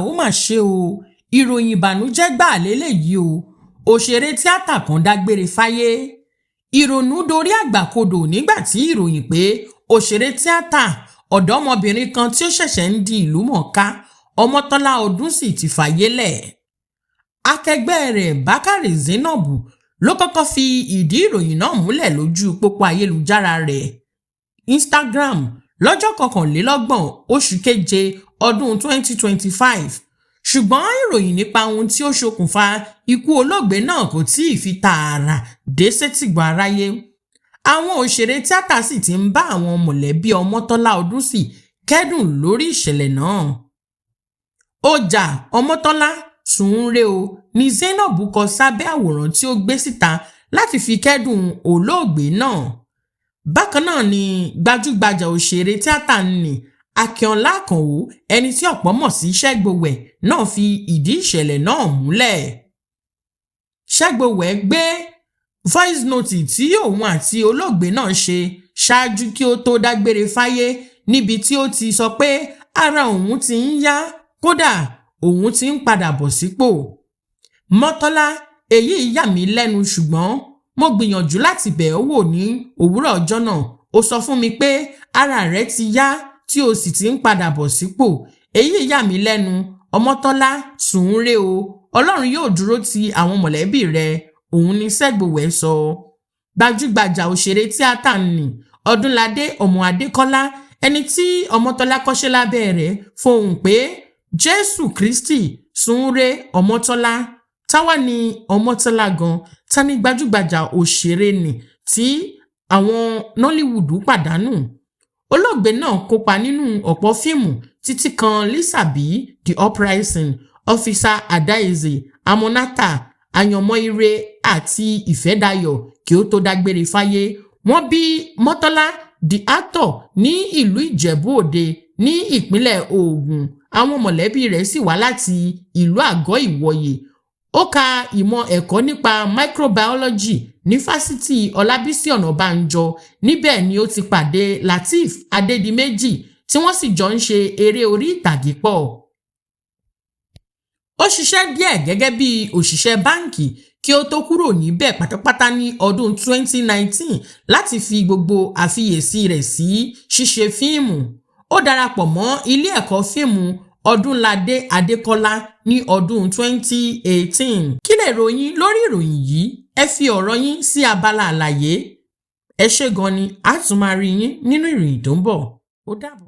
ó mà ṣe o, ìròyìn ìbànújẹ́ gbà lélẹ́yìí o. Òṣèré tíátà kan dágbére fáyé. Ìrònú dorí àgbàkodò nígbà tí ìròyìn pé òṣèré tíátà ọ̀dọ́mọbìnrin kan tí ó ṣẹ̀ṣẹ̀ ń di ìlú mọ̀ọ́ká Ọmọ́tọ́lá Ọdúnsì ti fàyè lẹ̀. Akẹgbẹ́ rẹ̀ Bákàrè Zainab ló kọ́kọ́ fi ìdí ìròyìn náà múlẹ̀ lójú pópó ayélujára rẹ̀ Instagram lọ́jọ́ 21 oṣù keje ọdún 2025. Ṣùgbọ́n ìròyìn nípa ohun tí ó ṣokùnfà ikú olóògbé náà kò tí ì fi tààrà dé sétígbọ̀n aráyé. Àwọn òṣèré tíátà sì ti ń bá àwọn mọ̀lẹ́bí Ọmọ́tọ́lá Ọdúnsì kẹ́dùn lórí ìṣẹ̀lẹ̀ náà. Ọjà Ọmọ́tọ́lá sùn re o ni Zainab kọ sábẹ́ àwòrán tí ó gbé síta láti fi kẹ́dùn olóògbé náà. Bákan náà ni gbajúgbajà òṣèré tíátà nì Akínọlá Àkànó, ẹni tí ọ̀pọ̀ mọ̀ sí Ṣẹ́gbowẹ̀, náà fi ìdí ìṣẹ̀lẹ̀ náà múlẹ̀. Ṣẹ́gbowẹ̀ gbé voice note tí òun àti olóògbé náà ṣe ṣáájú kí ó tó dágbére fáyé, níbi tí ó ti sọ pé ara òun ti ń yá, kódà òun ti ń padà bọ̀ sípò. Mọ́tọ́lá, èyí yà mí lẹ́nu ṣùgbọ́n mo gbìyànjú láti bẹ̀ ọ́ wò ní òwúrọ̀ ọjọ́ náà. Ó sọ fún mi pé ara rẹ̀ ti yá tí o sì ti ń padà bọ̀ sípò. Èyí yà mí lẹ́nu. Ọmọ́tọ́lá, sùn re o. Ọlọ́run yóò dúró ti àwọn mọ̀lẹ́bí rẹ̀, òun ni Ṣẹ́gbowẹ̀ sọ. Gbajúgbajà òṣèré tíátà nì Ọdúnládé ọmọ Adékọ́lá, ẹni tí Ọmọ́tọ́lá kọ́ṣẹ́ lábẹ́ rẹ̀, fohùn pé Jésù Kristi sùn re Ọmọ́tọ́lá. Táwa ni Ọmọ́tọ́lá gan? Ta ni gbajúgbajà òṣèré nì tí àwọn Nollywood pàdánù? Olóògbé náà kópa nínú ọ̀pọ̀ fíìmù títí kan Lisabi, The Uprising, Officer Adaeze, Amonata, Àyànmọ́ Ire àti Ìfẹ́dayọ̀ kí ó tó dágbére fáyé. Wọ́n bí Mọ́tọ́lá the actor ní ìlú Ìjẹ̀bú Òde ní ìpínlẹ̀ Ògùn. Àwọn mọ̀lẹ́bí rẹ̀ sì wá láti ìlú Àgọ́ Ìwòye. Ó ka ìmọ̀ ẹ̀kọ́ nípa microbiology ní Fásitì Ọlábísí Ọ̀nàbànjọ. Níbẹ̀ ni ó ti pàdé Lateef Adédìméjì tí wọ́n sì jọ ń ṣe eré orí ìtàgé pọ̀. Ó ṣiṣẹ́ díẹ̀ gẹ́gẹ́ bí òṣìṣẹ́ báǹkì kí ó tó kúrò níbẹ̀ pátápátá ní ọdún 2019 láti fi gbogbo àfiyèsí rẹ̀ sí ṣíṣe fíìmù. Ó darapọ̀ mọ́ ilé ẹ̀kọ́ fíìmù Ọdúnládé Adékọ́lá ní ọdún 2018. Kí lè ròyìn lórí ìròyìn yìí? Ẹ fi ọ̀rọ̀ yín sí abala àlàyé. Ẹ ṣé gan ni, a tún máa rí yín nínú ìròyìn tó ń bọ̀. Ó dàbọ̀.